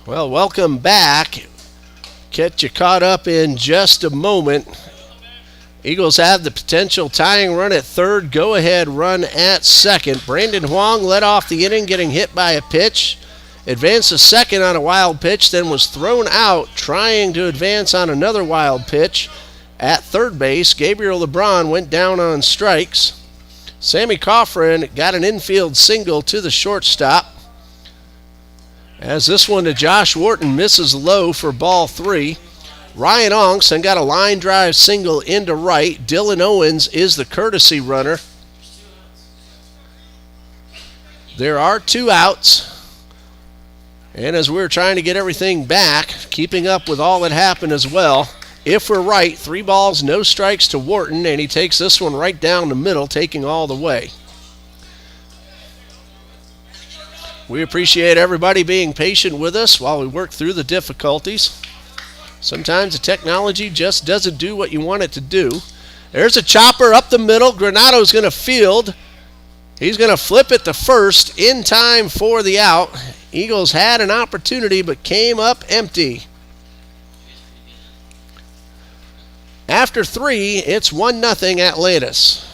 Well, welcome back. Get you caught up in just a moment. Eagles have the potential tying run at third, go ahead run at second. Brandon Huang led off the inning, getting hit by a pitch. Advanced to second on a wild pitch, then was thrown out trying to advance on another wild pitch. At third base, Gabriel LeBron went down on strikes. Sammy Coffrin got an infield single to the shortstop. As this one to Josh Wharton misses low for ball three. Ryan Onks then got a line drive single into right. Dylan Owens is the courtesy runner. There are 2 outs. And as we're trying to get everything back, keeping up with all that happened as well, if we're right, 3 balls, no strikes to Wharton, and he takes this one right down the middle, taking all the way. We appreciate everybody being patient with us while we work through the difficulties. Sometimes the technology just doesn't do what you want it to do. There's a chopper up the middle. Granado's going to field. He's going to flip it to first in time for the out. Eagles had an opportunity but came up empty. After 3, it's 1-0 Atlantis.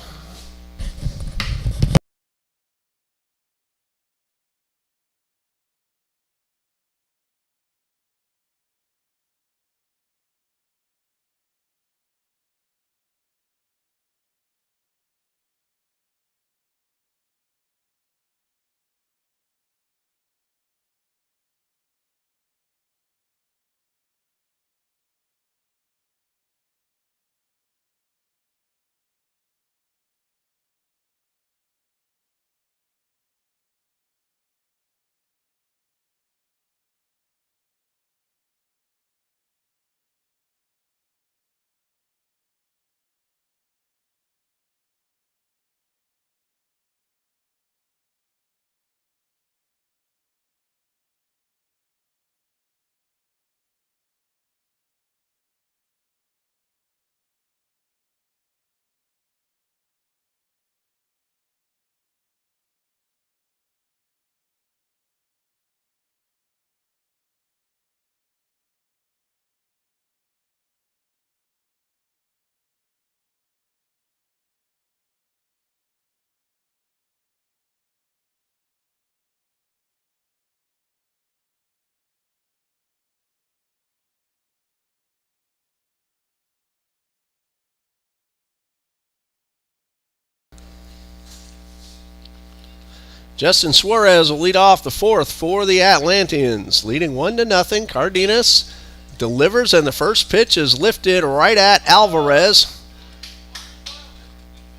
Justin Suarez will lead off the 4th for the Atlanteans. Leading 1-0. Cardenas delivers, and the first pitch is lifted right at Alvarez.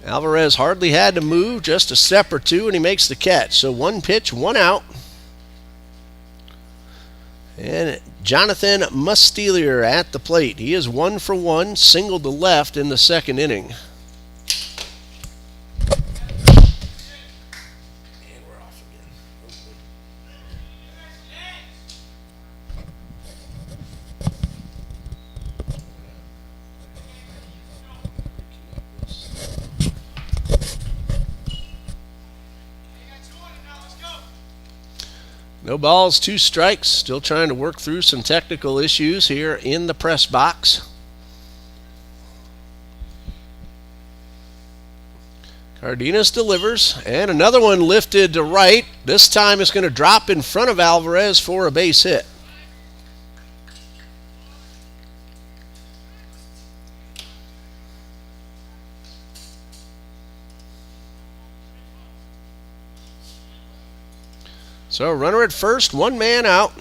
Alvarez hardly had to move, just a step or two, and he makes the catch. So 1 pitch, 1 out. And Jonathan Mustelier at the plate. He is 1 for 1, singled to left in the 2nd inning. No balls, 2 strikes. Still trying to work through some technical issues here in the press box. Cardenas delivers, and another one lifted to right. This time it's going to drop in front of Alvarez for a base hit. So runner at first, 1 man out.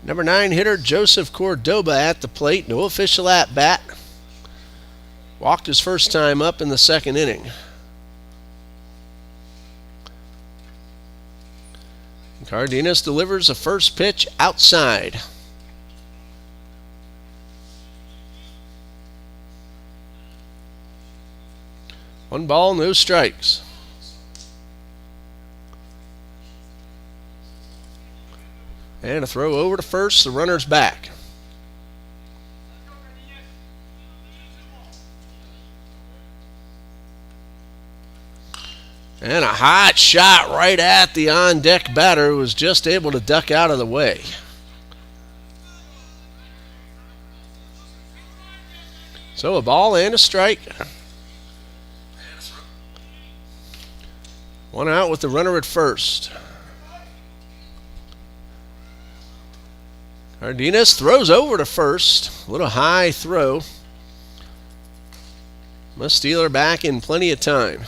Number 9 hitter Joseph Cordoba at the plate. No official at bat. Walked his first time up in the 2nd inning. Cardenas delivers a first pitch outside. One ball, no strikes. And a throw over to first. The runner's back. And a hot shot right at the on-deck batter, who was just able to duck out of the way. So a ball and a strike. One out with the runner at first. Cardenas throws over to first. A little high throw. Steeler back in plenty of time.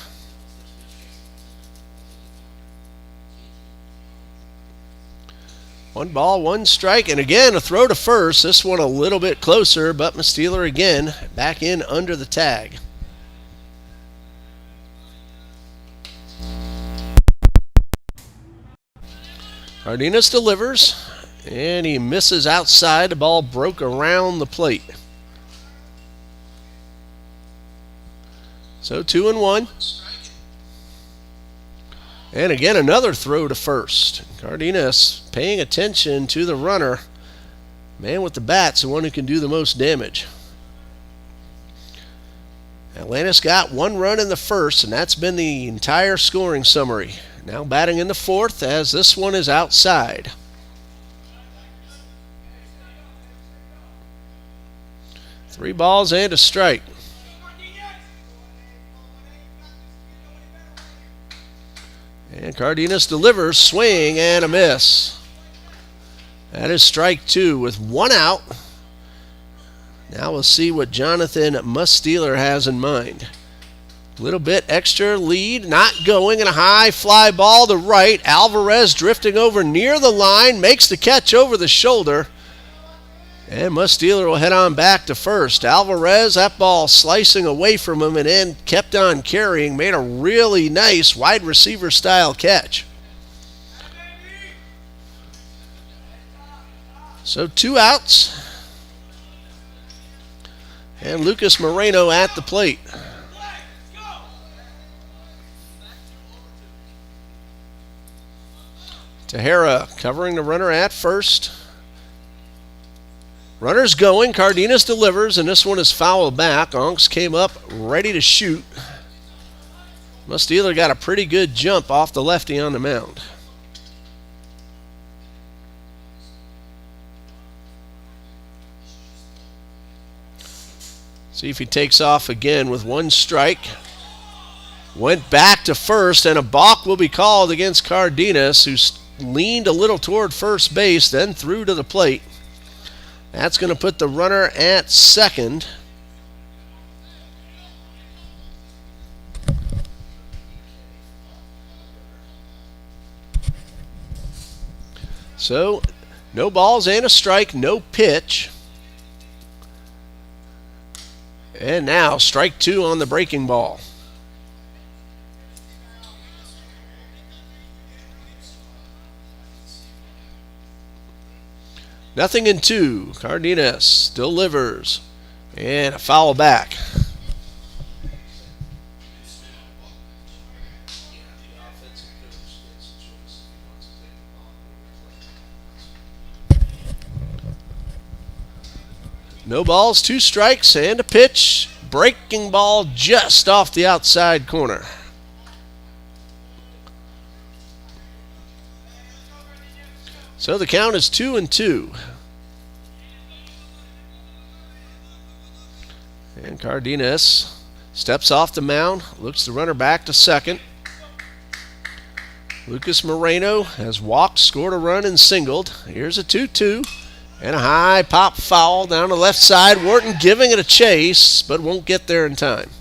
One ball, one strike, and again a throw to first. This one a little bit closer, but Steeler again back in under the tag. Cardenas delivers, and he misses outside. The ball broke around the plate. So 2-1. And again, another throw to first. Cardenas paying attention to the runner. Man with the bat's the one who can do the most damage. Atlantis got one run in the first, and that's been the entire scoring summary. Now batting in the fourth as this one is outside. Three balls and a strike. And Cardenas delivers, swing and a miss. That is strike two with one out. Now we'll see what Jonathan Steeler has in mind. A little bit extra lead, not going, and a high fly ball to right. Alvarez drifting over near the line, makes the catch over the shoulder. And Steeler will head on back to first. Alvarez, that ball slicing away from him and then kept on carrying, made a really nice wide receiver style catch. So 2 outs. And Lucas Moreno at the plate. Tejera covering the runner at first. Runner's going. Cardenas delivers, and this one is fouled back. Onks came up ready to shoot. Steeler got a pretty good jump off the lefty on the mound. See if he takes off again with one strike. Went back to first, and a balk will be called against Cardenas, who leaned a little toward first base, then threw to the plate. That's going to put the runner at second. So, no balls and a strike, no pitch. And now, strike two on the breaking ball. Nothing in two. Cardenas delivers. And a foul back. No balls, 2 strikes, and a pitch. Breaking ball just off the outside corner. So the count is 2-2. And Cardenas steps off the mound, looks the runner back to second. Lucas Moreno has walked, scored a run, and singled. Here's a 2-2. And a high pop foul down the left side. Wharton giving it a chase, but won't get there in time.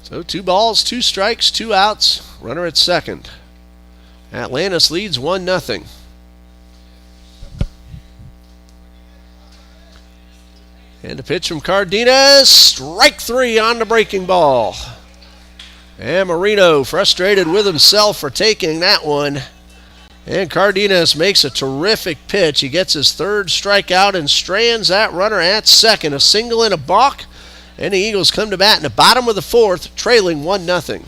So 2 balls, 2 strikes, 2 outs. Runner at second. Atlantis leads 1-0. And a pitch from Cardenas. Strike 3 on the breaking ball. And Moreno frustrated with himself for taking that one. And Cardenas makes a terrific pitch. He gets his 3rd strikeout and strands that runner at second. A single and a balk. And the Eagles come to bat in the bottom of the 4th, trailing 1-0.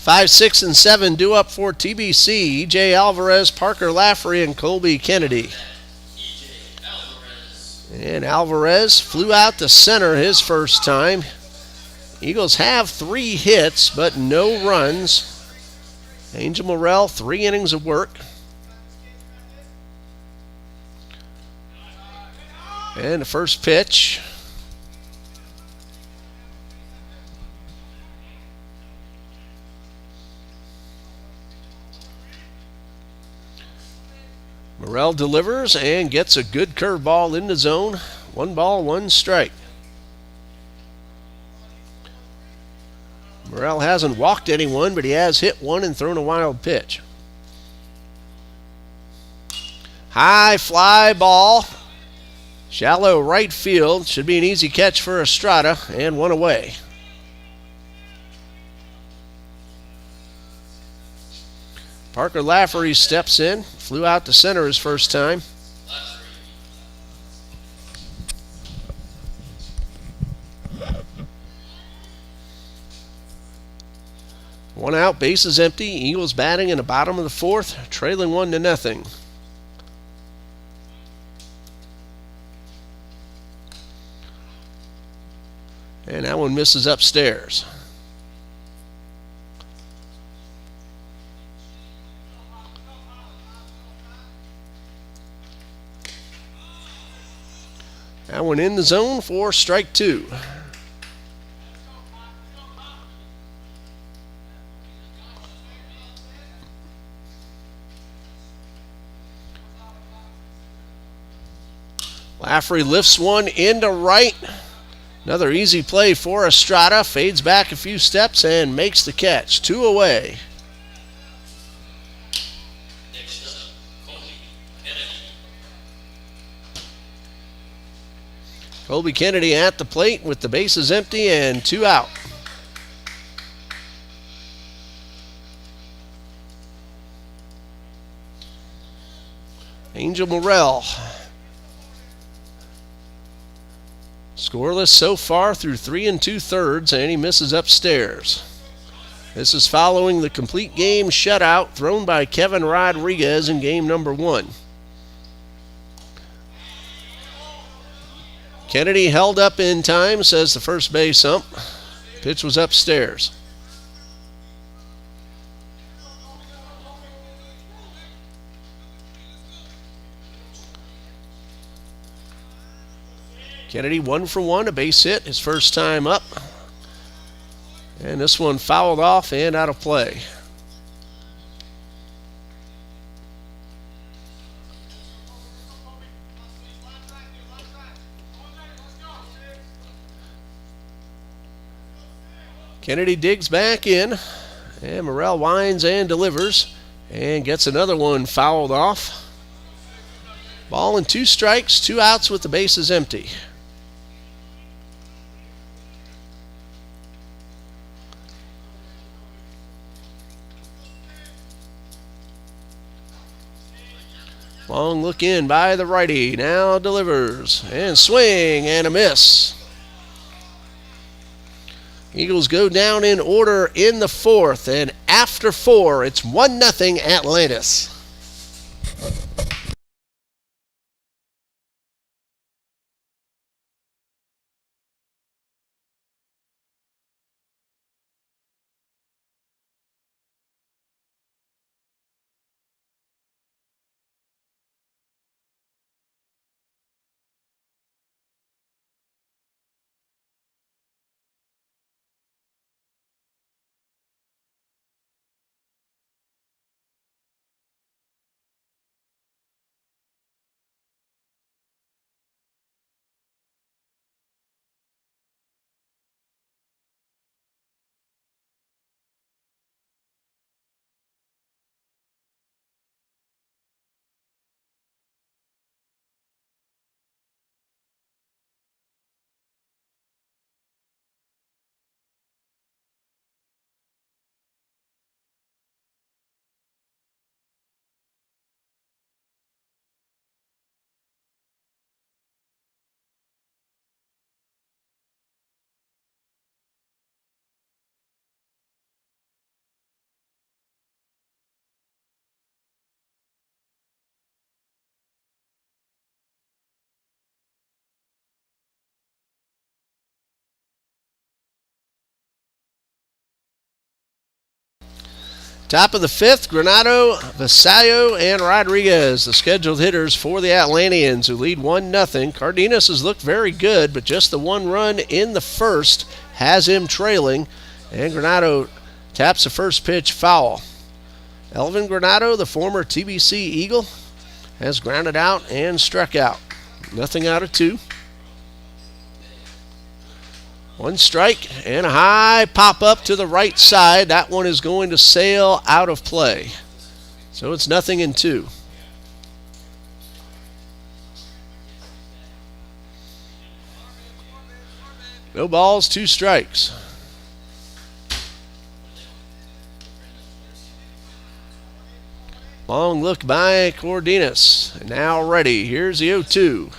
5, 6, and 7 due up for TBC. E.J. Alvarez, Parker Lafferty, and Colby Kennedy. And Alvarez flew out to center his first time. Eagles have 3 hits, but no runs. Angel Morrell, 3 innings of work. And the first pitch. Morrell delivers and gets a good curveball in the zone. 1 ball, 1 strike. Morrell hasn't walked anyone, but he has hit one and thrown a wild pitch. High fly ball. Shallow right field. Should be an easy catch for Estrada, and 1 away. Parker Lafferty steps in. Flew out to center his first time. One out, bases empty. Eagles batting in the bottom of the 4th, trailing 1-0. And that one misses upstairs. That one in the zone for strike 2. Lafferty lifts one into right. Another easy play for Estrada. Fades back a few steps and makes the catch. 2 away. Colby Kennedy at the plate with the bases empty and 2 out. Angel Morrell. Scoreless so far through 3 2/3, and he misses upstairs. This is following the complete game shutout thrown by Kevin Rodriguez in game number 1. Kennedy held up in time, says the first base ump. Pitch was upstairs. Kennedy 1 for 1, a base hit, his first time up. And this one fouled off and out of play. Kennedy digs back in, and Morrell winds and delivers, and gets another one fouled off. Ball and 2 strikes, 2 outs with the bases empty. Long look in by the righty, now delivers, and swing and a miss. Eagles go down in order in the 4th, and after 4, it's 1-0 Atlantis. Top of the fifth, Granado, Vasallo, and Rodriguez, the scheduled hitters for the Atlanteans, who lead 1-0. Cardenas has looked very good, but just the one run in the first has him trailing, and Granado taps the first pitch foul. Elvin Granado, the former TBC Eagle, has grounded out and struck out. Nothing out of 2. 1 strike and a high pop up to the right side. That one is going to sail out of play. So it's 0-2. No balls, 2 strikes. Long look by Cardenas. Now ready. Here's the 0-2.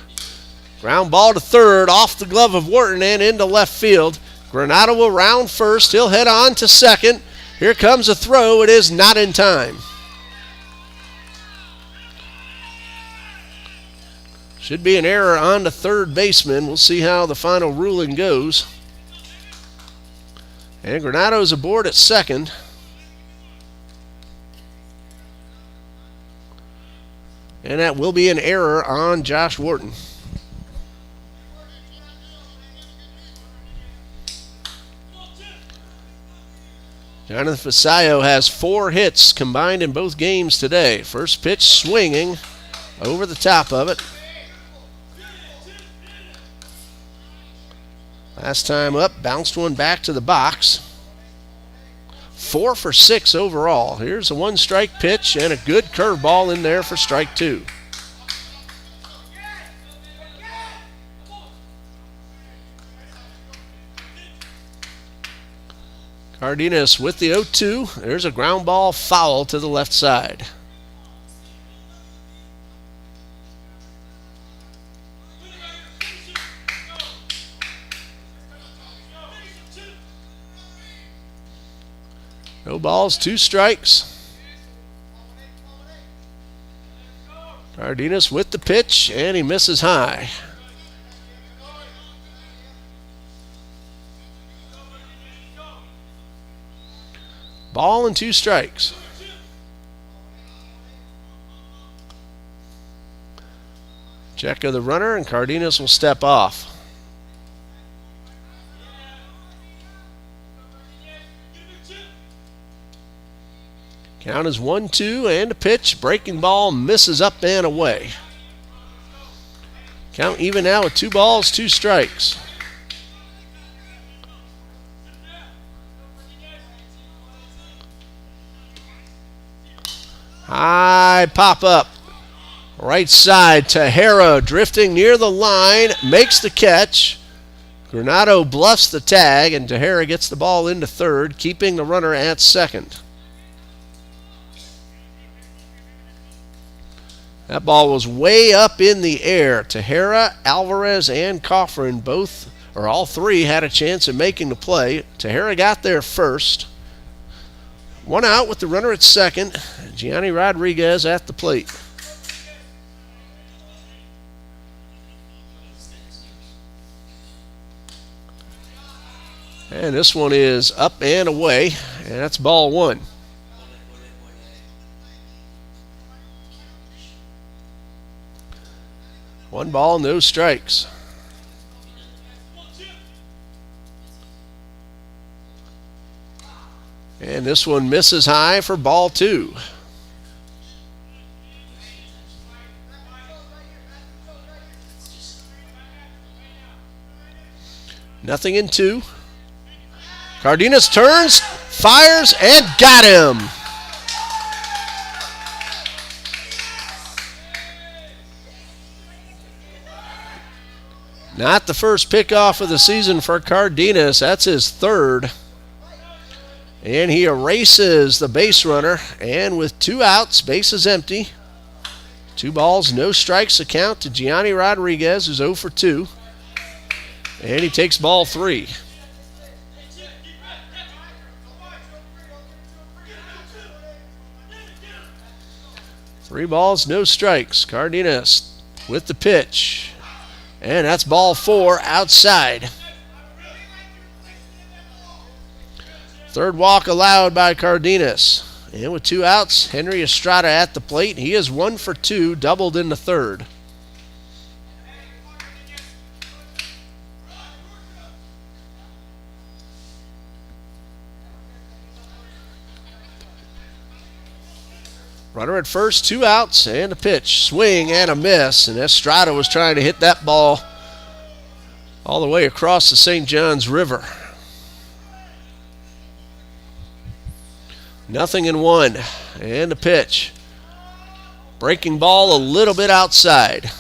Ground ball to third, off the glove of Wharton and into left field. Granado will round first. He'll head on to second. Here comes a throw. It is not in time. Should be an error on the third baseman. We'll see how the final ruling goes. And Granado's aboard at second. And that will be an error on Josh Wharton. Jonathan Vasallo has 4 hits combined in both games today. First pitch swinging over the top of it. Last time up, bounced one back to the box. 4 for 6 overall. Here's a 1-strike pitch and a good curveball in there for strike 2. Cardenas with the 0-2. There's a ground ball foul to the left side. No balls, 2 strikes. Cardenas with the pitch, and he misses high. Ball and 2 strikes. Check of the runner, and Cardenas will step off. Count is 1-2 and a pitch. Breaking ball misses up and away. Count even now with 2 balls, 2 strikes. High pop up. Right side, Tejera drifting near the line, makes the catch. Granado bluffs the tag, and Tejera gets the ball into third, keeping the runner at second. That ball was way up in the air. Tejera, Alvarez, and Coffrin all 3 had a chance of making the play. Tejera got there first. 1 out with the runner at second. Gianni Rodriguez at the plate. And this one is up and away, and that's ball 1. One ball, no strikes. And this one misses high for ball 2. Nothing in 2. Cardenas turns, fires, and got him. Not the first pickoff of the season for Cardenas. That's his 3rd. And he erases the base runner. And with 2 outs, base is empty. 2 balls, no strikes account to Gianni Rodriguez, who's 0 for 2. And he takes ball 3. Three balls, no strikes. Cardenas with the pitch. And that's ball 4 outside. 3rd walk allowed by Cardenas. And with 2 outs, Henry Estrada at the plate. He is 1 for 2, doubled in the third. Runner at first, 2 outs, and a pitch. Swing and a miss, and Estrada was trying to hit that ball all the way across the St. Johns River. 0-1, and a pitch. Breaking ball a little bit outside.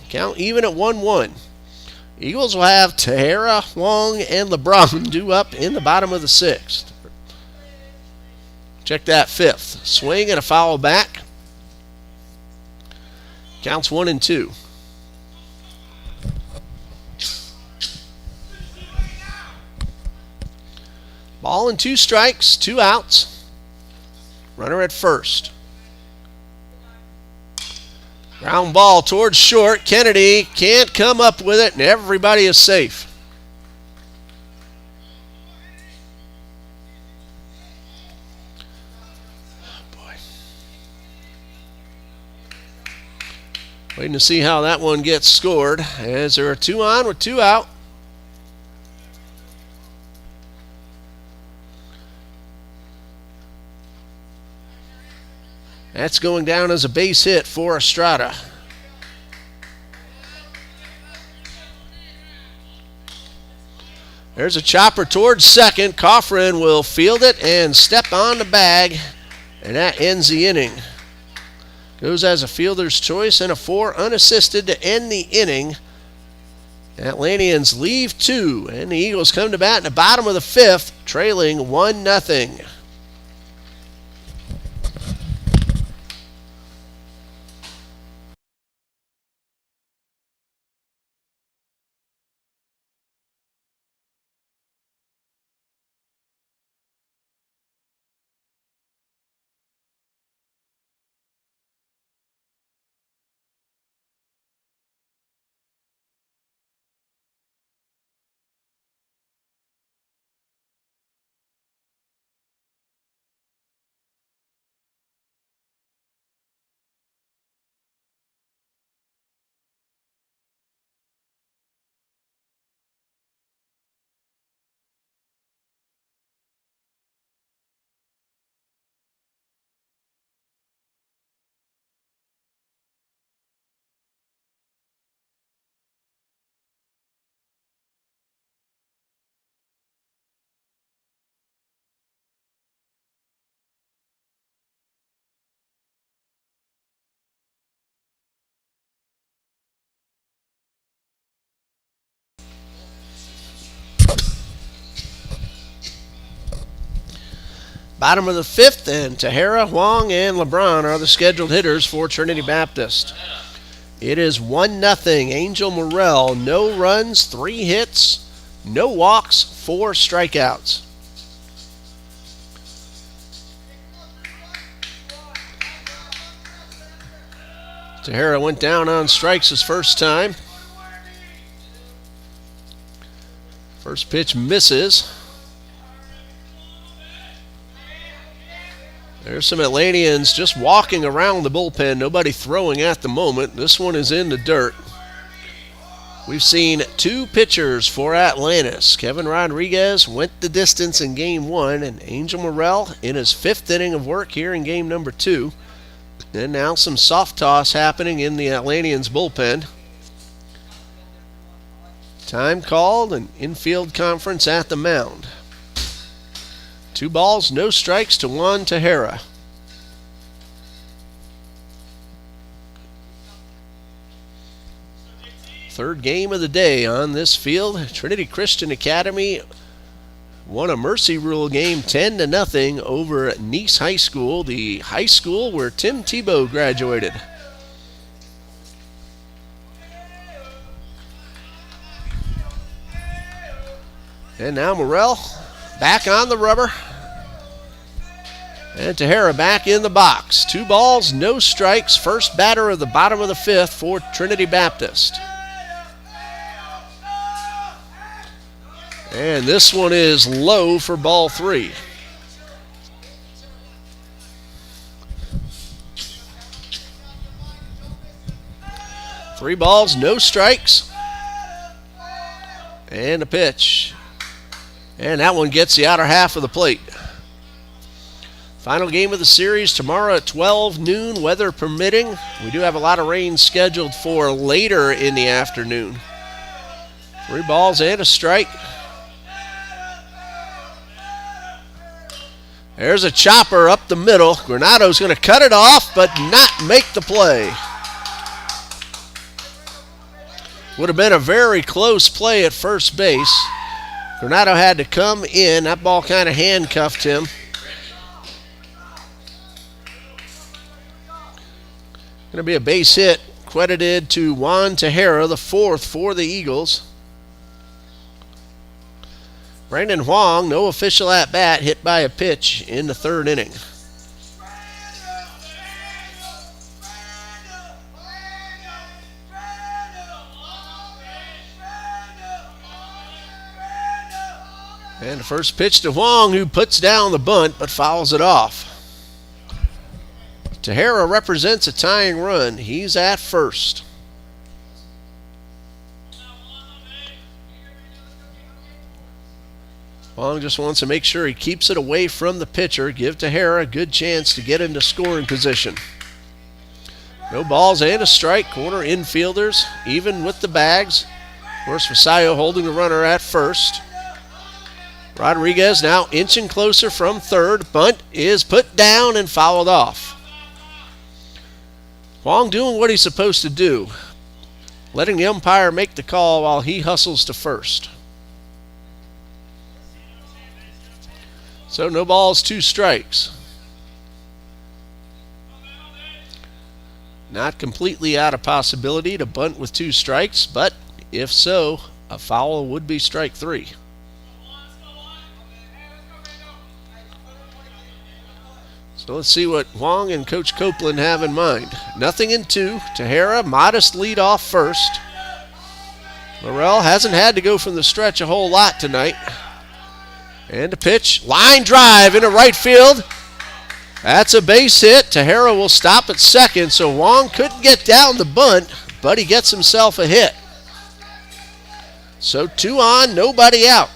Count even at 1-1. Eagles will have Tejera, Wong, and LeBron due up in the bottom of the 6th. Check that 5th. Swing and a foul back. Counts 1-2. Ball and 2 strikes, 2 outs. Runner at first. Ground ball towards short. Kennedy can't come up with it, and everybody is safe. Waiting to see how that one gets scored, as there are 2 on with 2 out. That's going down as a base hit for Estrada. There's a chopper towards second. Coffrin will field it and step on the bag, and that ends the inning. Goes as a fielder's choice and a 4 unassisted to end the inning. Atlanteans leave 2, and the Eagles come to bat in the bottom of the 5th, trailing 1-0. Bottom of the 5th, and Tejera, Wong, and LeBron are the scheduled hitters for Trinity Baptist. It is 1-0. Angel Morel, no runs, 3 hits, no walks, 4 strikeouts. Tejera went down on strikes his first time. First pitch misses. There's some Atlanteans just walking around the bullpen, nobody throwing at the moment. This one is in the dirt. We've seen 2 pitchers for Atlantis. Kevin Rodriguez went the distance in Game 1, and Angel Morel in his 5th inning of work here in Game number 2. And now some soft toss happening in the Atlanteans bullpen. Time called, an infield conference at the mound. 2 balls, no strikes to Juan Tejera. Third game of the day on this field. Trinity Christian Academy won a mercy rule game 10-0 over Nice High School, the high school where Tim Tebow graduated. And now Morel back on the rubber. And Tejera back in the box. 2 balls, no strikes. First batter of the bottom of the 5th for Trinity Baptist. And this one is low for ball 3. 3 balls, no strikes. And a pitch. And that one gets the outer half of the plate. Final game of the series tomorrow at 12 noon, weather permitting. We do have a lot of rain scheduled for later in the afternoon. 3 balls and a strike. There's a chopper up the middle. Granado's going to cut it off, but not make the play. Would have been a very close play at first base. Granado had to come in. That ball kind of handcuffed him. Going to be a base hit credited to Juan Tejera, the 4th for the Eagles. Brandon Huang, no official at-bat, hit by a pitch in the 3rd inning. And the first pitch to Huang, who puts down the bunt but fouls it off. Tejera represents a tying run. He's at first. Huang just wants to make sure he keeps it away from the pitcher, give Tejera a good chance to get into scoring position. No balls and a strike. Corner infielders, even with the bags. Of course, Vasallo holding the runner at first. Rodriguez now inching closer from third. Bunt is put down and fouled off. Huang doing what he's supposed to do, letting the umpire make the call while he hustles to first. So no balls, 2 strikes. Not completely out of possibility to bunt with 2 strikes, but if so, a foul would be strike 3. So let's see what Huang and Coach Copeland have in mind. Nothing in 2. Tejera, modest lead off first. Morrell hasn't had to go from the stretch a whole lot tonight. And a pitch. Line drive into right field. That's a base hit. Tejera will stop at second, so Huang couldn't get down the bunt, but he gets himself a hit. So 2 on, nobody out.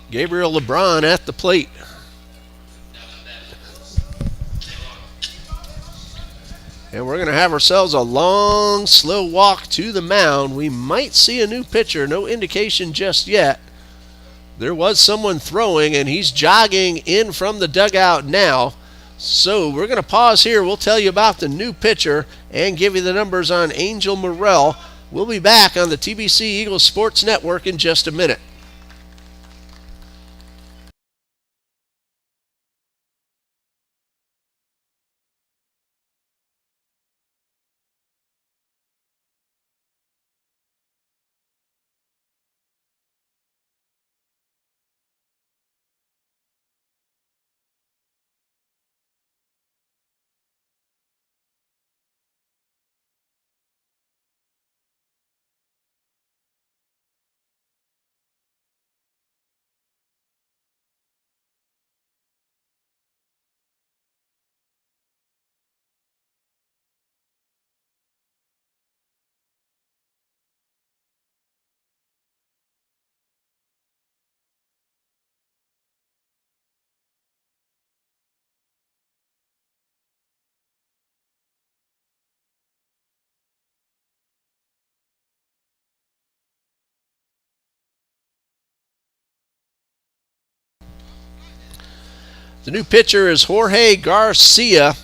Gabriel LeBron at the plate. And we're going to have ourselves a long, slow walk to the mound. We might see a new pitcher. No indication just yet. There was someone throwing, and he's jogging in from the dugout now. So we're going to pause here. We'll tell you about the new pitcher and give you the numbers on Angel Morrell. We'll be back on the TBC Eagles Sports Network in just a minute. The new pitcher is Jorge Garcia,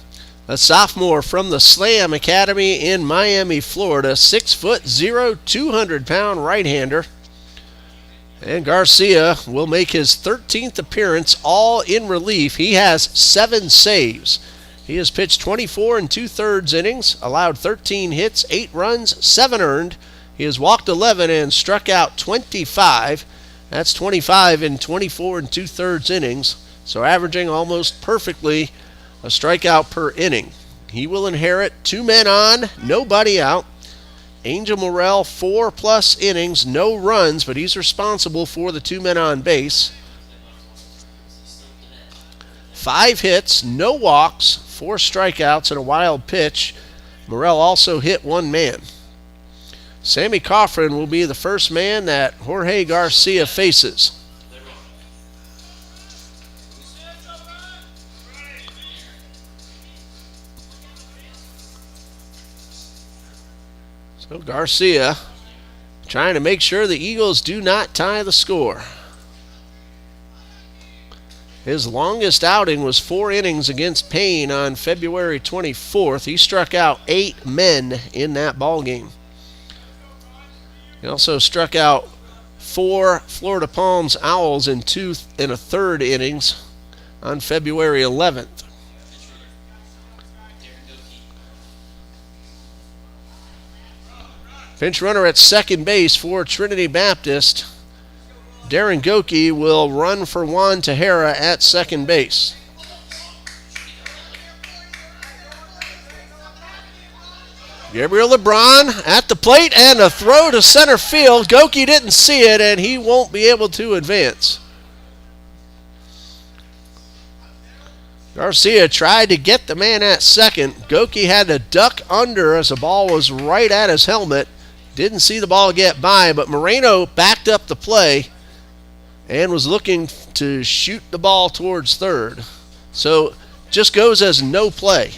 a sophomore from the Slam Academy in Miami, Florida. 6'0", 200-pound right-hander. And Garcia will make his 13th appearance, all in relief. He has 7 saves. He has pitched 24 2/3 innings, allowed 13 hits, 8 runs, 7 earned. He has walked 11 and struck out 25. That's 25 in 24 2/3 innings. So averaging almost perfectly a strikeout per inning. He will inherit 2 men on, nobody out. Angel Morrell, 4+ innings, no runs, but he's responsible for the 2 men on base. 5 hits, no walks, 4 strikeouts, and a wild pitch. Morrell also hit 1 man. Sammy Coffrin will be the first man that Jorge Garcia faces. So Garcia trying to make sure the Eagles do not tie the score. His longest outing was 4 innings against Payne on February 24th. He struck out 8 men in that ball game. He also struck out 4 Florida Palms Owls in 2 1/3 innings on February 11th. Pinch runner at second base for Trinity Baptist. Darren Goki will run for Juan Tejera at second base. Gabriel LeBron at the plate and a throw to center field. Goki didn't see it and he won't be able to advance. Garcia tried to get the man at second. Goki had to duck under as the ball was right at his helmet. Didn't see the ball get by, but Moreno backed up the play and was looking to shoot the ball towards third. So just goes as no play.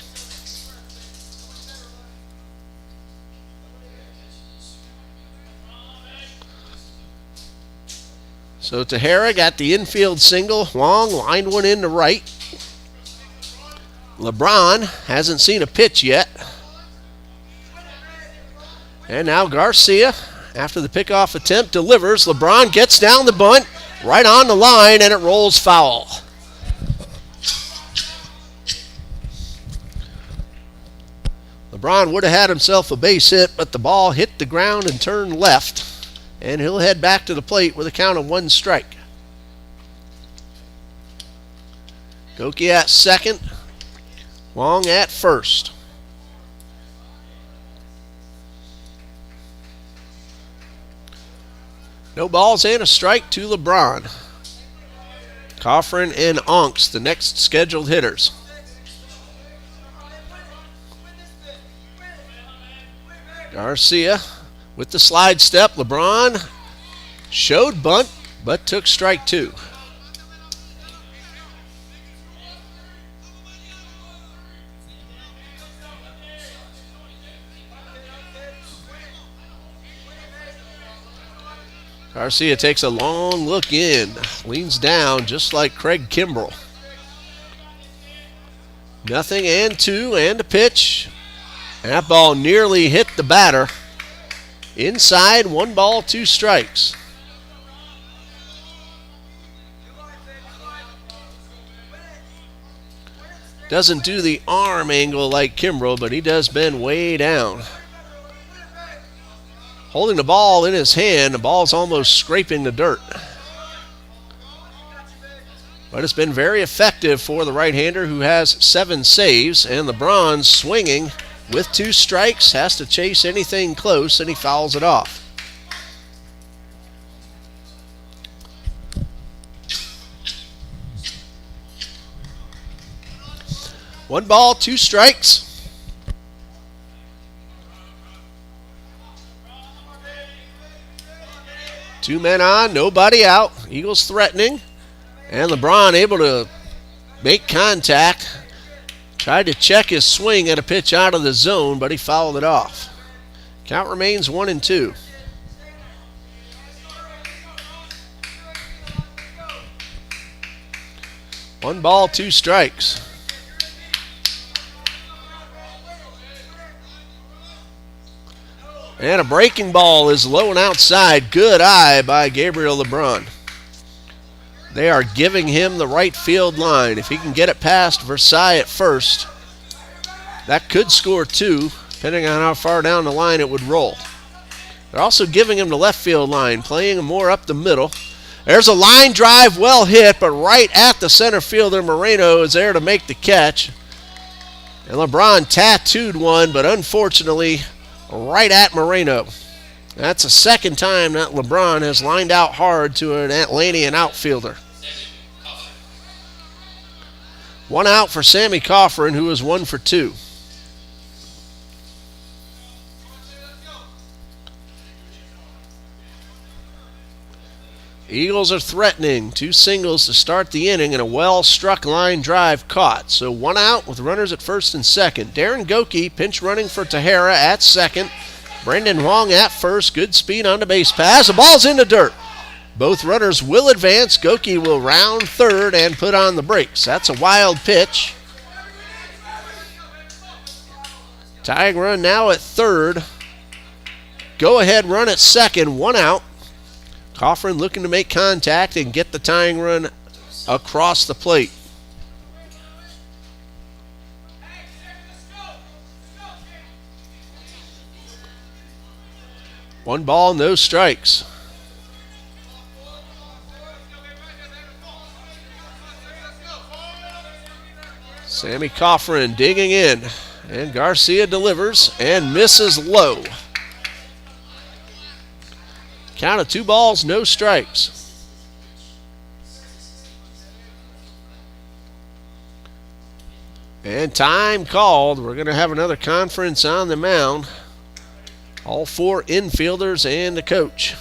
So Tejera got the infield single. Long lined one in to right. LeBron hasn't seen a pitch yet. And now Garcia, after the pickoff attempt, delivers. LeBron gets down the bunt, right on the line, and it rolls foul. LeBron would have had himself a base hit, but the ball hit the ground and turned left. And he'll head back to the plate with a count of 1 strike. Goki at second. Long at first. No balls and a strike to LeBron. Coffrin and Onks, the next scheduled hitters. Garcia with the slide step. LeBron showed bunt, but took strike 2. Garcia takes a long look in, leans down just like Craig Kimbrell. Nothing and 2 and a pitch. And that ball nearly hit the batter. Inside, 1 ball, 2 strikes. Doesn't do the arm angle like Kimbrell, but he does bend way down. Holding the ball in his hand, the ball's almost scraping the dirt. But it's been very effective for the right-hander who has 7 saves, and LeBron swinging with 2 strikes, has to chase anything close, and he fouls it off. One ball, 2 strikes. Two men on, nobody out. Eagles threatening. And LeBron able to make contact. Tried to check his swing at a pitch out of the zone, but he fouled it off. Count remains 1-2. One ball, 2 strikes. And a breaking ball is low and outside. Good eye by Gabriel LeBron. They are giving him the right field line. If he can get it past Versailles at first, that could score 2, depending on how far down the line it would roll. They're also giving him the left field line, playing him more up the middle. There's a line drive, well hit, but right at the center fielder. Moreno is there to make the catch. And LeBron tattooed one, but unfortunately, right at Moreno. That's the second time that LeBron has lined out hard to an Atlantean outfielder. One out for Sammy Coffrin, who was 1 for 2. Eagles are threatening. 2 singles to start the inning and a well-struck line drive caught. So 1 out with runners at first and second. Darren Goki pinch running for Tahara at second. Brendan Huang at first. Good speed on the base pass. The ball's in the dirt. Both runners will advance. Goki will round third and put on the brakes. That's a wild pitch. Tying run now at third. Go ahead run at second. 1 out. Coffrin looking to make contact and get the tying run across the plate. One ball, no strikes. Sammy Coffrin digging in, and Garcia delivers and misses low. Count of 2 balls, no strikes. And time called. We're going to have another conference on the mound. All 4 infielders and the coach.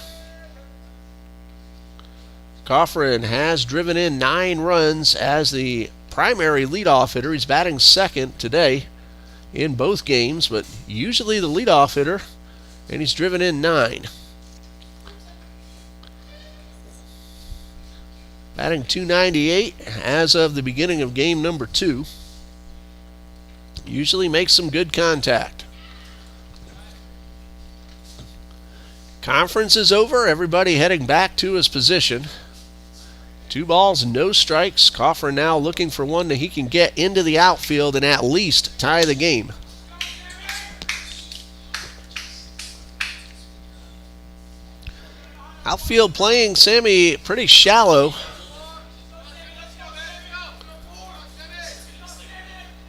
Coffrin has driven in 9 runs as the primary leadoff hitter. He's batting second today in both games, but usually the leadoff hitter, and he's driven in 9. Batting .298 as of the beginning of game number 2. Usually makes some good contact. Conference is over. Everybody heading back to his position. 2 balls, no strikes. Coffrin now looking for one that he can get into the outfield and at least tie the game. Outfield playing, Sammy, pretty shallow.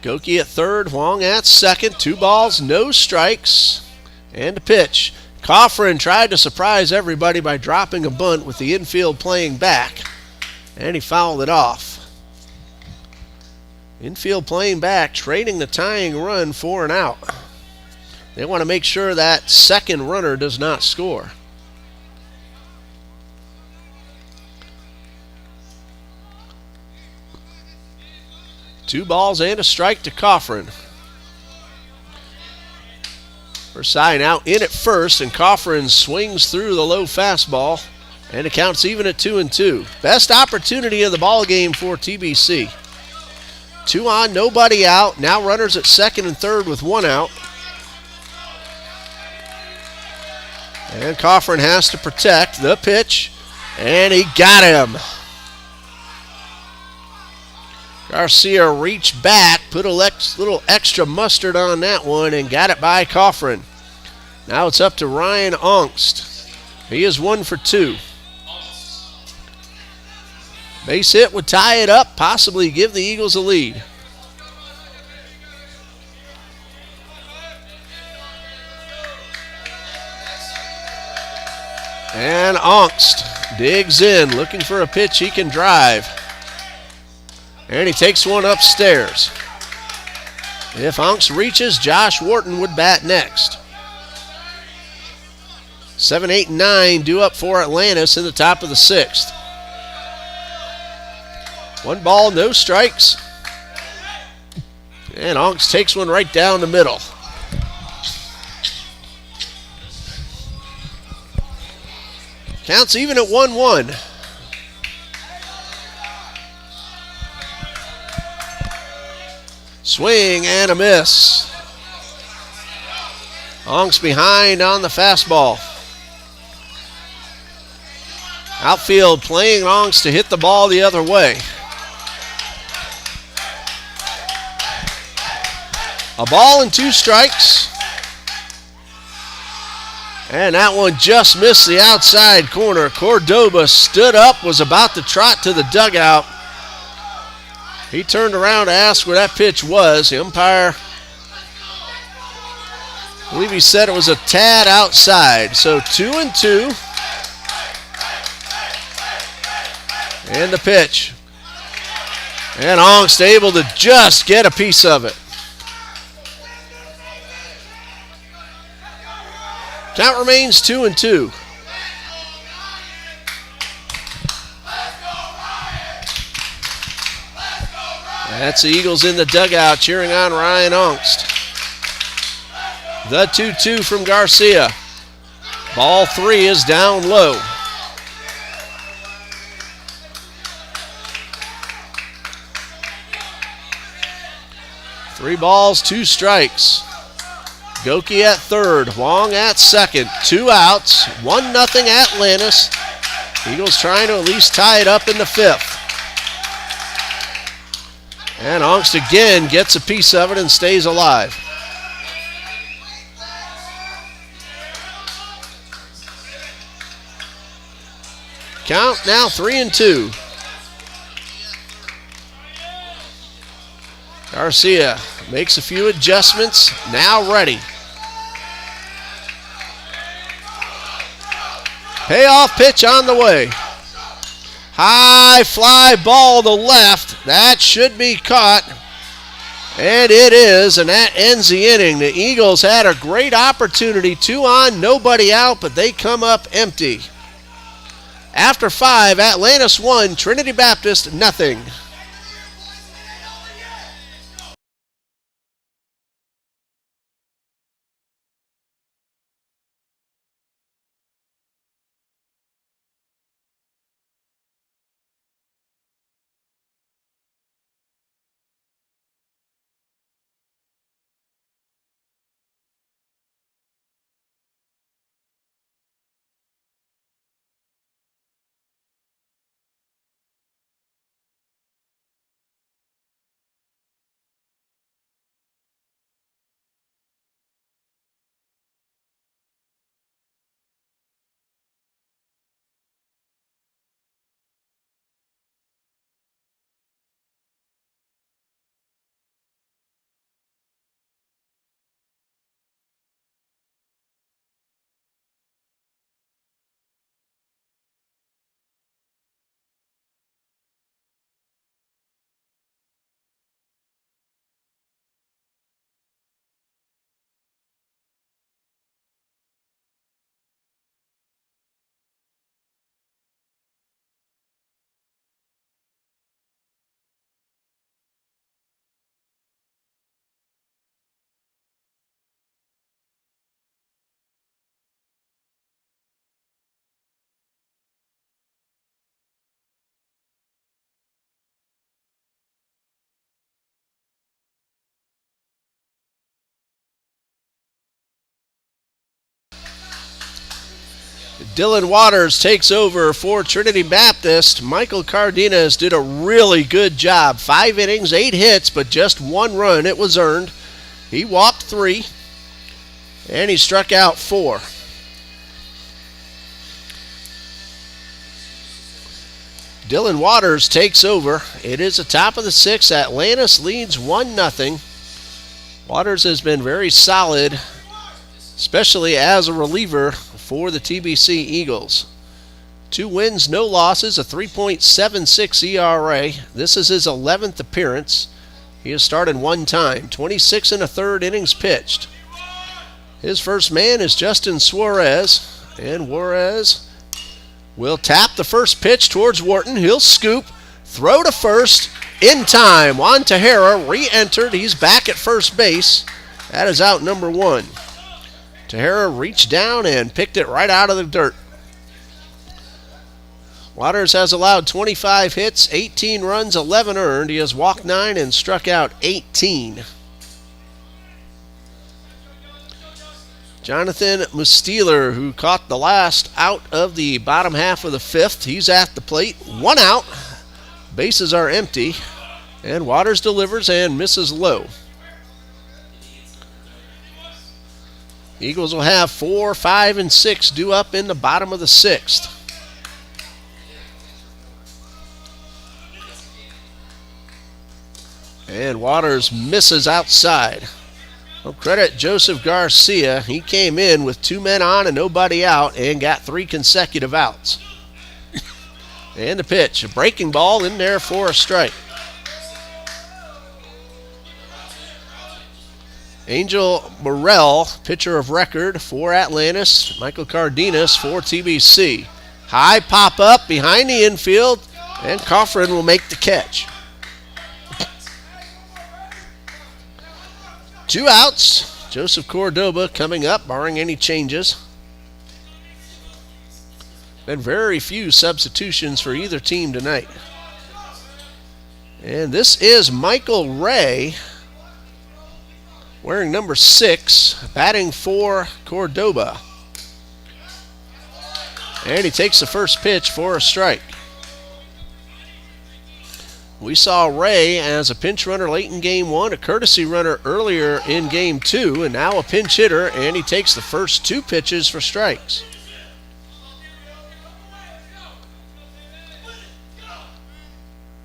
Goki at third, Huang at second. 2 balls, no strikes, and a pitch. Coffrin tried to surprise everybody by dropping a bunt with the infield playing back, and he fouled it off. Infield playing back, trading the tying run for an out. They want to make sure that second runner does not score. Two balls and a strike to Coffrin. Versailles now in at first, and Coffrin swings through the low fastball, and it counts even at 2-2. Best opportunity of the ball game for TBC. 2 on, nobody out. Now runners at second and third with 1 out. And Coffrin has to protect the pitch, and he got him. Garcia reached back, put a little extra mustard on that one, and got it by Coffrin. Now it's up to Ryan Ongst. He is 1 for 2. Base hit would tie it up, possibly give the Eagles a lead. And Ongst digs in, looking for a pitch he can drive. And he takes one upstairs. If Ongst reaches, Josh Wharton would bat next. 7, 8, and 9 due up for Atlantis in the top of the 6th. 1 ball, no strikes. And Ongst takes one right down the middle. Counts even at 1-1. Swing and a miss. Ongst behind on the fastball. Outfield playing Ongst to hit the ball the other way. A ball and 2 strikes. And that one just missed the outside corner. Cordoba stood up, was about to trot to the dugout. He turned around to ask where that pitch was. The umpire, I believe he said it was a tad outside. So 2-2. And the pitch. And Ongst able to just get a piece of it. Count remains 2-2. That's the Eagles in the dugout cheering on Ryan Ongst. The 2-2 from Garcia. Ball 3 is down low. Three balls, 2 strikes. Goki at third, Huang at second. 2 outs, 1-0 Atlantis. Eagles trying to at least tie it up in the 5th. And Ongst again gets a piece of it and stays alive. Count now 3-2. Garcia makes a few adjustments, now ready. Payoff pitch on the way. High fly ball to left. That should be caught. And it is, and that ends the inning. The Eagles had a great opportunity. 2 on, nobody out, but they come up empty. After 5, Atlantis 1, Trinity Baptist nothing. Dylan Waters takes over for Trinity Baptist. Michael Cardenas did a really good job. 5 innings, 8 hits, but just 1 run. It was earned. He walked 3, and he struck out 4. Dylan Waters takes over. It is the top of the 6th. Atlantis leads 1-0. Waters has been very solid, especially as a reliever for the TBC Eagles. 2 wins, no losses, a 3.76 ERA. This is his 11th appearance. He has started 1 time, 26 1/3 innings pitched. His first man is Justin Suarez, and Juarez will tap the first pitch towards Wharton. He'll scoop, throw to first, in time. Juan Tejera re-entered. He's back at first base. That is out number 1. Tejera reached down and picked it right out of the dirt. Waters has allowed 25 hits, 18 runs, 11 earned. He has walked 9 and struck out 18. Jonathan Musteeler, who caught the last out of the bottom half of the 5th. He's at the plate. 1 out. Bases are empty. And Waters delivers and misses low. Eagles will have 4, 5, and 6 due up in the bottom of the 6th. And Waters misses outside. Well, credit Joseph Garcia. He came in with 2 men on and nobody out and got 3 consecutive outs. And the pitch, a breaking ball in there for a strike. Angel Morrell, pitcher of record for Atlantis. Michael Cardenas for TBC. High pop up behind the infield, and Coffrin will make the catch. 2 outs. Joseph Cordoba coming up, barring any changes. Been very few substitutions for either team tonight. And this is Michael Ray, wearing number 6, batting for Cordoba. And he takes the first pitch for a strike. We saw Ray as a pinch runner late in Game 1, a courtesy runner earlier in Game 2, and now a pinch hitter, and he takes the first 2 pitches for strikes.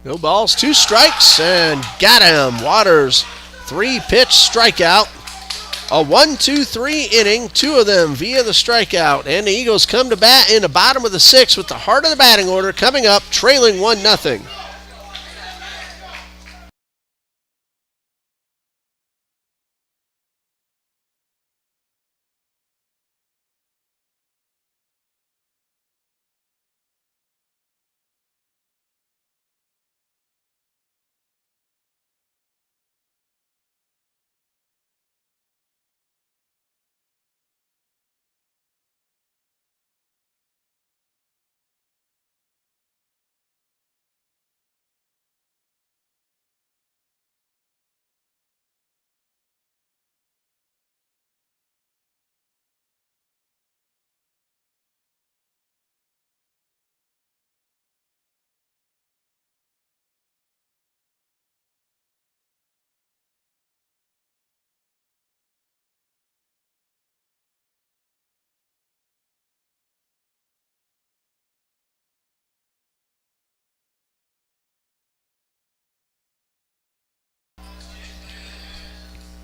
No balls, 2 strikes, and got him. Waters, 3-pitch strikeout. A 1-2-3 inning, 2 of them via the strikeout. And the Eagles come to bat in the bottom of the 6th with the heart of the batting order coming up, trailing 1-0.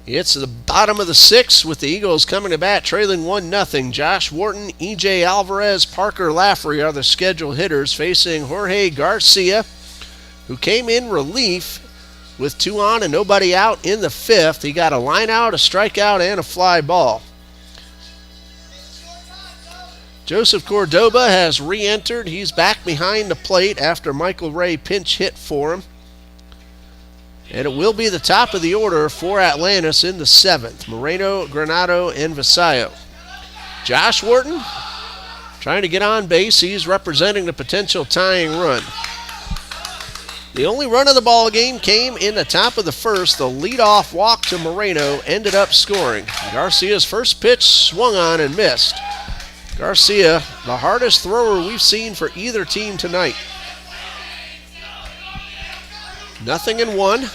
It's the bottom of the 6th with the Eagles coming to bat, trailing 1-0. Josh Wharton, E.J. Alvarez, Parker Laffrey are the scheduled hitters, facing Jorge Garcia, who came in relief with 2 on and nobody out in the 5th. He got a line out, a strikeout, and a fly ball. Joseph Cordoba has re-entered. He's back behind the plate after Michael Ray pinch hit for him. And it will be the top of the order for Atlantis in the 7th. Moreno, Granado, and Visayo. Josh Wharton trying to get on base. He's representing the potential tying run. The only run of the ball game came in the top of the 1st. The leadoff walk to Moreno ended up scoring. Garcia's first pitch swung on and missed. Garcia, the hardest thrower we've seen for either team tonight. 0-1.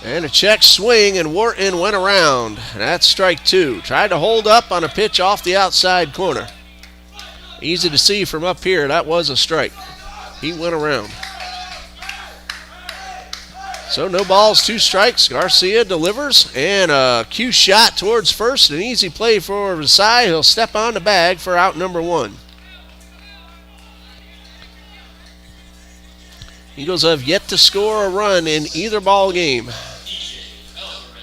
And a check swing, and Wharton went around. That's strike 2. Tried to hold up on a pitch off the outside corner. Easy to see from up here, that was a strike. He went around. So no balls, 2 strikes. Garcia delivers, and a cue shot towards first. An easy play for Versailles. He'll step on the bag for out number 1. Eagles have yet to score a run in either ball game.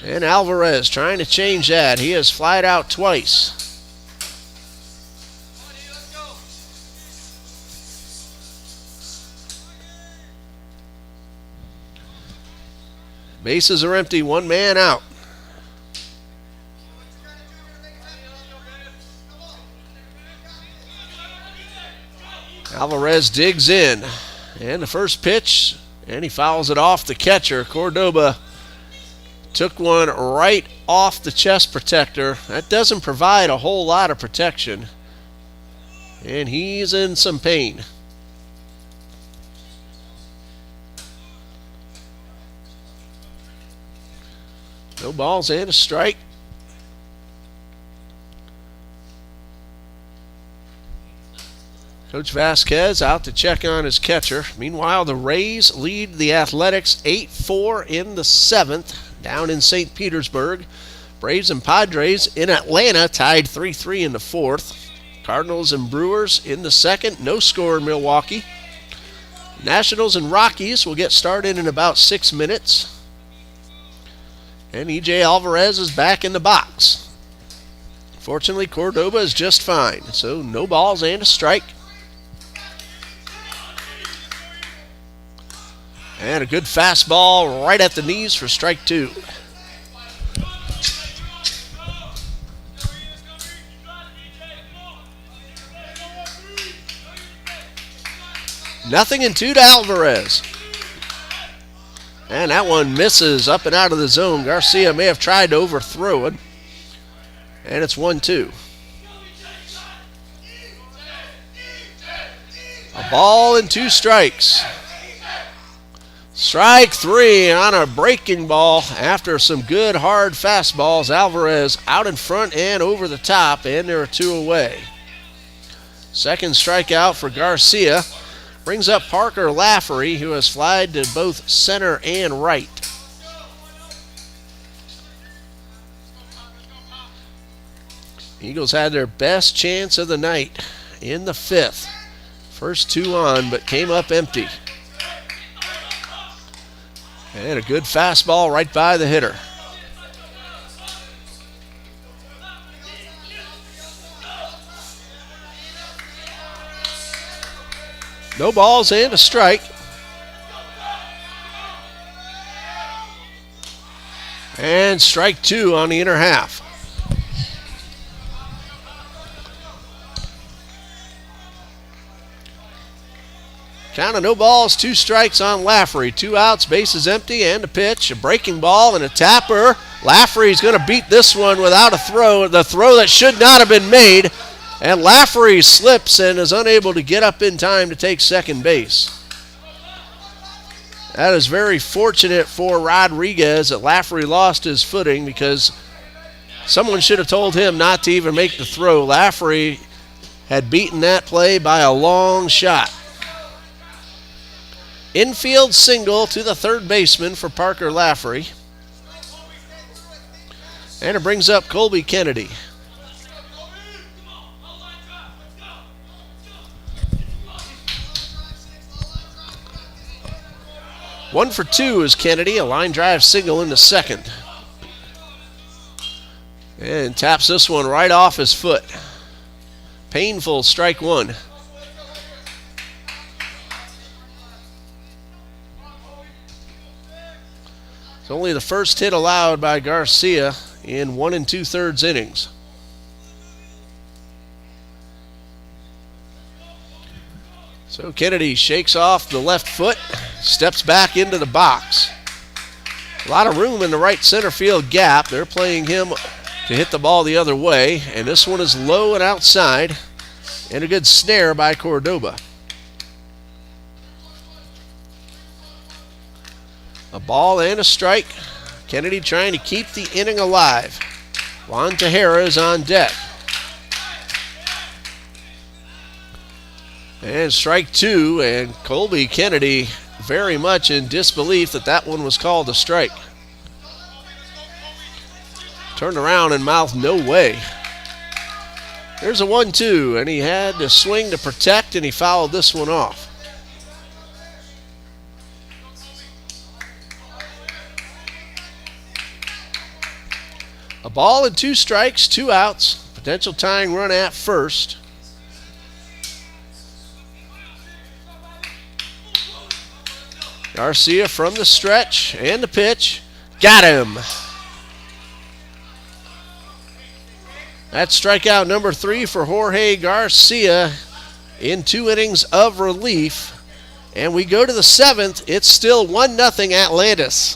And Alvarez trying to change that. He has flied out twice. Bases are empty, 1 man out. Alvarez digs in. And the first pitch, and he fouls it off the catcher. Cordoba took one right off the chest protector. That doesn't provide a whole lot of protection. And he's in some pain. No balls and a strike. Coach Vasquez out to check on his catcher. Meanwhile, the Rays lead the Athletics 8-4 in the 7th down in St. Petersburg. Braves and Padres in Atlanta tied 3-3 in the 4th. Cardinals and Brewers in the 2nd. No score in Milwaukee. Nationals and Rockies will get started in about 6 minutes. And E.J. Alvarez is back in the box. Fortunately, Cordoba is just fine. So no balls and a strike. And a good fastball right at the knees for strike 2. Nothing in 2 to Alvarez. And that one misses up and out of the zone. Garcia may have tried to overthrow it. And it's 1-2. A ball and 2 strikes. Strike 3 on a breaking ball after some good hard fastballs. Alvarez out in front and over the top, and there are 2 away. Second strikeout for Garcia. Brings up Parker Lafferty, who has flied to both center and right. Eagles had their best chance of the night in the 5th. First 2 on, but came up empty. And a good fastball right by the hitter. No balls and a strike. And strike 2 on the inner half. Count of no balls, 2 strikes on Lafferty. 2 outs, bases empty, and a pitch. A breaking ball and a tapper. Lafferty's going to beat this one without a throw. The throw that should not have been made. And Lafferty slips and is unable to get up in time to take second base. That is very fortunate for Rodriguez that Lafferty lost his footing, because someone should have told him not to even make the throw. Lafferty had beaten that play by a long shot. Infield single to the third baseman for Parker Lafferty. And it brings up Colby Kennedy. One for 2 is Kennedy, a line drive single into second. And taps this one right off his foot. Painful strike 1. It's only the first hit allowed by Garcia in 1 2/3 innings. So Kennedy shakes off the left foot, steps back into the box. A lot of room in the right center field gap. They're playing him to hit the ball the other way, and this one is low and outside, and a good snare by Cordoba. A ball and a strike. Kennedy trying to keep the inning alive. Juan Tejera is on deck. And strike 2, and Colby Kennedy very much in disbelief that that one was called a strike. Turned around and mouthed, "No way." There's a 1-2, and he had to swing to protect, and he fouled this one off. A ball and 2 strikes, 2 outs. Potential tying run at first. Garcia from the stretch and the pitch. Got him. That's strikeout number 3 for Jorge Garcia in 2 innings of relief. And we go to the 7th. It's still 1-0 Atlantis.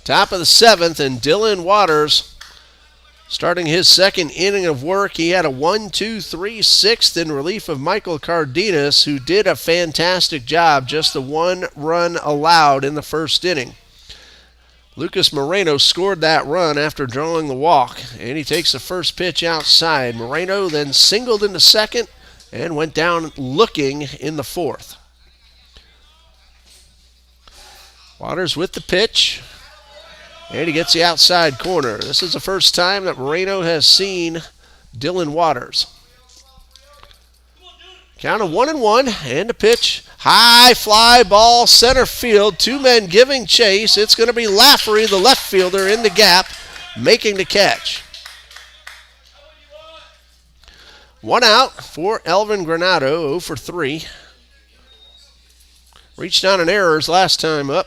Top of the 7th, and Dylan Waters starting his second inning of work. He had a 1-2-3 sixth in relief of Michael Cardenas, who did a fantastic job, just the 1 run allowed in the first inning. Lucas Moreno scored that run after drawing the walk, and he takes the first pitch outside. Moreno then singled into second and went down looking in the 4th. Waters with the pitch, and he gets the outside corner. This is the first time that Moreno has seen Dylan Waters. Count of 1-1, and a pitch. High fly ball, center field. 2 men giving chase. It's going to be Lafferty, the left fielder, in the gap, making the catch. 1 out for Elvin Granado, 0 for 3. Reached on an errors last time up.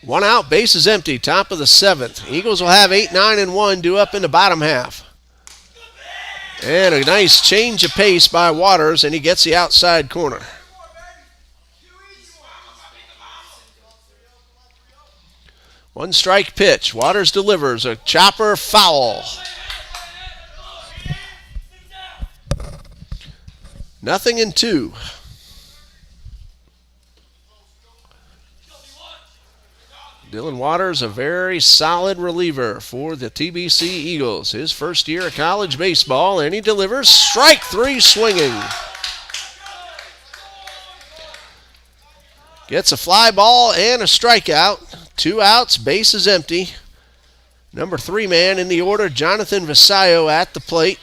One out, base is empty, top of the 7th. Eagles will have 8, 9, and 1 due up in the bottom half. And a nice change of pace by Waters, and he gets the outside corner. One strike pitch. Waters delivers a chopper foul. 0-2. Dylan Waters, a very solid reliever for the TBC Eagles. His first year of college baseball, and he delivers strike 3 swinging. Gets a fly ball and a strikeout. 2 outs, base is empty. Number 3 man in the order, Jonathan Visayo at the plate.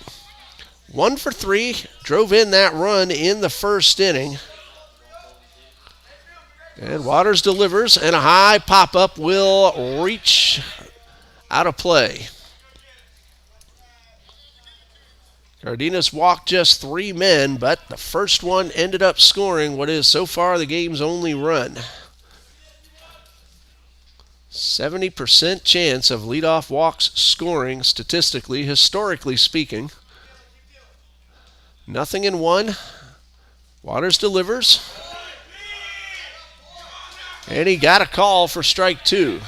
1 for 3, drove in that run in the first inning. And Waters delivers, and a high pop-up will reach out of play. Cardenas walked just 3 men, but the first one ended up scoring what is so far the game's only run. 70% chance of leadoff walks scoring, statistically, historically speaking. 0-1. Waters delivers. And he got a call for strike 2.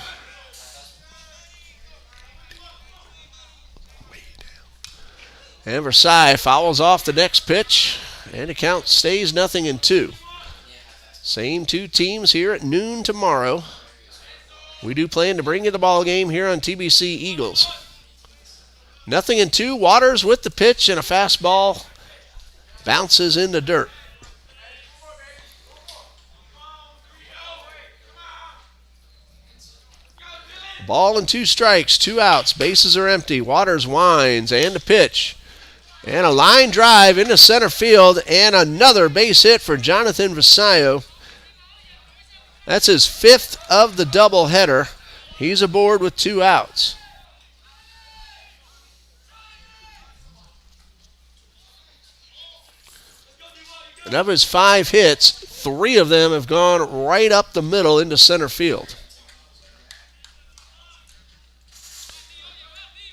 And Versailles fouls off the next pitch, and the count stays 0-2. Same 2 teams here at noon tomorrow. We do plan to bring you the ball game here on TBC Eagles. 0-2. Waters with the pitch, and a fastball bounces in the dirt. Ball and 2 strikes, 2 outs, bases are empty. Waters winds, and a pitch. And a line drive into center field, and another base hit for Jonathan Visayo. That's his 5th of the doubleheader. He's aboard with 2 outs. And of his 5 hits, 3 of them have gone right up the middle into center field.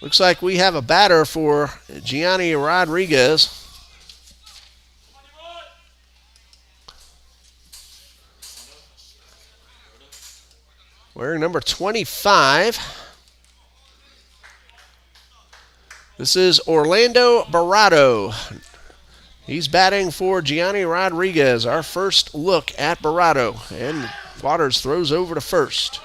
Looks like we have a batter for Gianni Rodriguez. Wearing number 25. This is Orlando Barado. He's batting for Gianni Rodriguez. Our first look at Barado. And Waters throws over to first.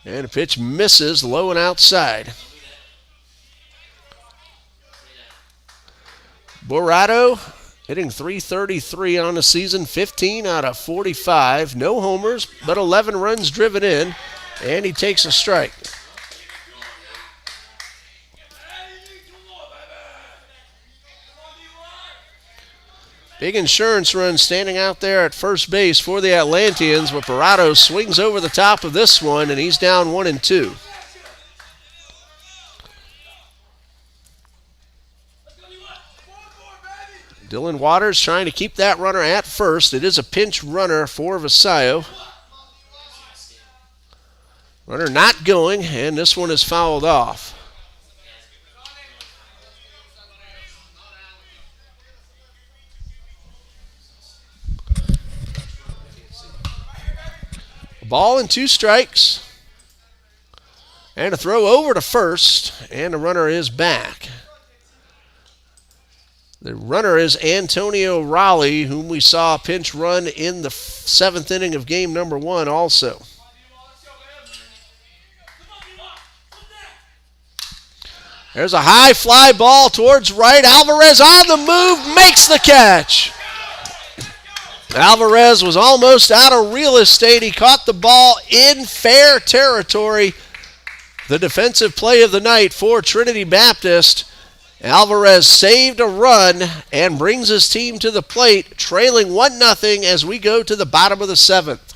And a pitch misses, low and outside. Borado hitting .333 on the season, 15 out of 45. No homers, but 11 runs driven in, and he takes a strike. Big insurance run standing out there at first base for the Atlanteans, but Barado swings over the top of this one, and he's down 1-2. Dylan Waters trying to keep that runner at first. It is a pinch runner for Visayo. Runner not going, and this one is fouled off. Ball and 2 strikes. And a throw over to first, and the runner is back. The runner is Antonio Raleigh, whom we saw pinch run in the 7th inning of game number 1 also. There's a high fly ball towards right. Alvarez on the move, makes the catch. Alvarez was almost out of real estate. He caught the ball in fair territory. The defensive play of the night for Trinity Baptist. Alvarez saved a run and brings his team to the plate, trailing 1-0 as we go to the bottom of the 7th.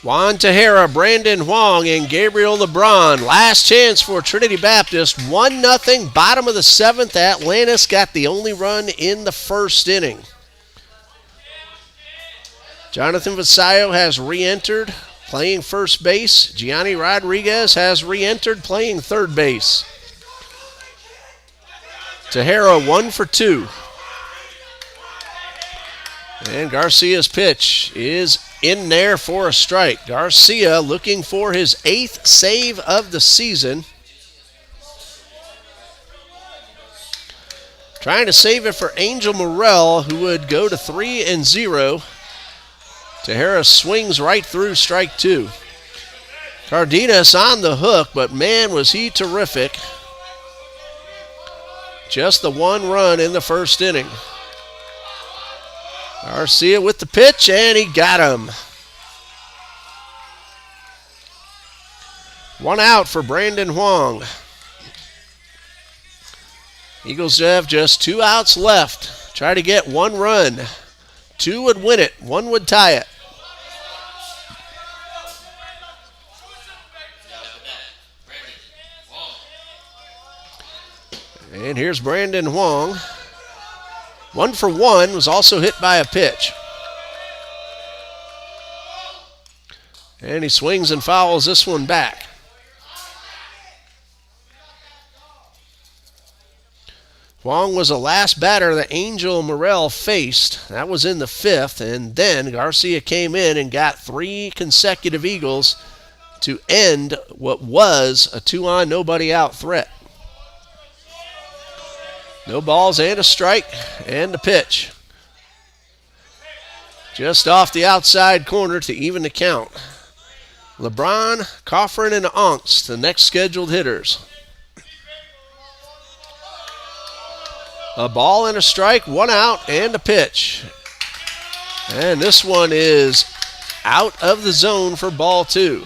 Juan Tejera, Brandon Huang, and Gabriel LeBron. Last chance for Trinity Baptist. 1-0, bottom of the 7th. Atlantis got the only run in the 1st inning. Jonathan Vasallo has re-entered, playing first base. Gianni Rodriguez has re-entered, playing third base. Tejera 1 for 2. And Garcia's pitch is in there for a strike. Garcia looking for his 8th save of the season. Trying to save it for Angel Morel, who would go to 3-0. Tejera swings right through strike 2. Cardenas on the hook, but man, was he terrific. Just the 1 run in the 1st inning. Garcia with the pitch, and he got him. 1 out for Brandon Huang. Eagles have just 2 outs left. Try to get 1 run. 2 would win it. 1 would tie it. And here's Brandon Huang. 1 for 1, was also hit by a pitch. And he swings and fouls this one back. Huang was the last batter that Angel Morel faced. That was in the 5th, and then Garcia came in and got 3 consecutive Eagles to end what was a 2-on, nobody out threat. No balls and a strike, and the pitch. Just off the outside corner to even the count. LeBron, Coffrin, and Onks, the next scheduled hitters. A ball and a strike, 1 out, and a pitch. And this one is out of the zone for ball 2.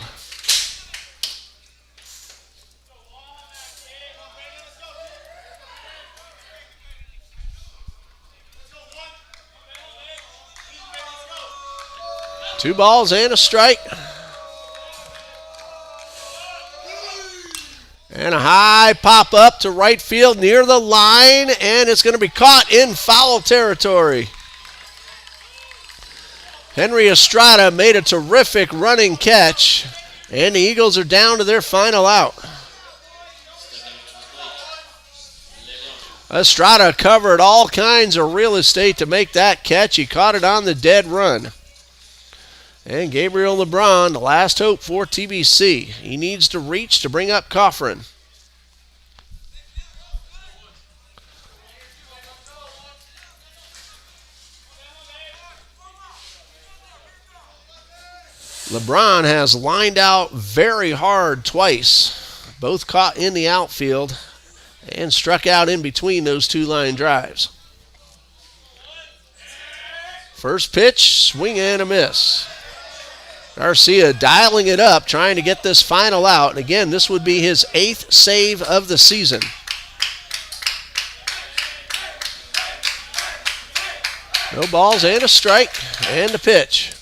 Two balls and a strike. And And a high pop up to right field near the line, and it's going to be caught in foul territory. Henry Estrada made a terrific running catch, and the Eagles are down to their final out. Estrada covered all kinds of real estate to make that catch. He caught it on the dead run. And Gabriel LeBron, the last hope for TBC. He needs to reach to bring up Coffrin. LeBron has lined out very hard twice. Both caught in the outfield and struck out in between those two line drives. First pitch, swing and a miss. Garcia dialing it up, trying to get this final out. And again, this would be his 8th save of the season. No balls and a strike and a pitch.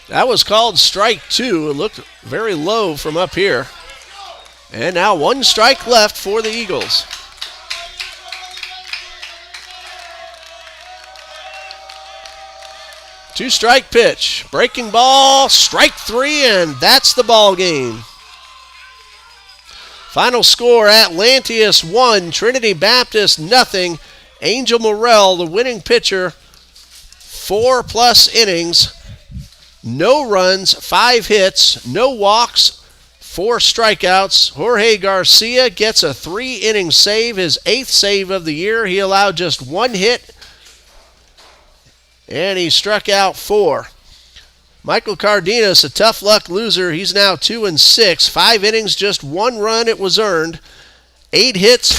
That was called strike 2. It looked very low from up here. And now 1 strike left for the Eagles. Two-strike pitch. Breaking ball, strike 3, and that's the ball game. Final score, Atlantis 1, Trinity Baptist nothing. Angel Morrell, the winning pitcher, 4+ innings, no runs, 5 hits, no walks, 4 strikeouts. Jorge Garcia gets a 3-inning save, his 8th save of the year. He allowed just 1 hit, and he struck out 4. Michael Cardenas, a tough luck loser. He's now 2-6. 5 innings, just 1 run. It was earned. 8 hits,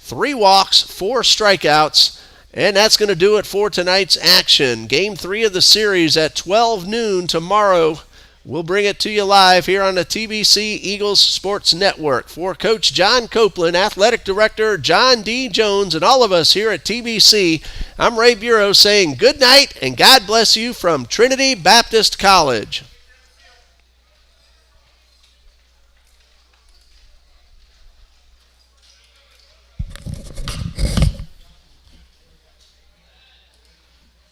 3 walks, 4 strikeouts. And that's going to do it for tonight's action. Game 3 of the series at 12 noon tomorrow. We'll bring it to you live here on the TBC Eagles Sports Network. For Coach John Copeland, Athletic Director John D. Jones, and all of us here at TBC, I'm Ray Bureau saying good night and God bless you from Trinity Baptist College.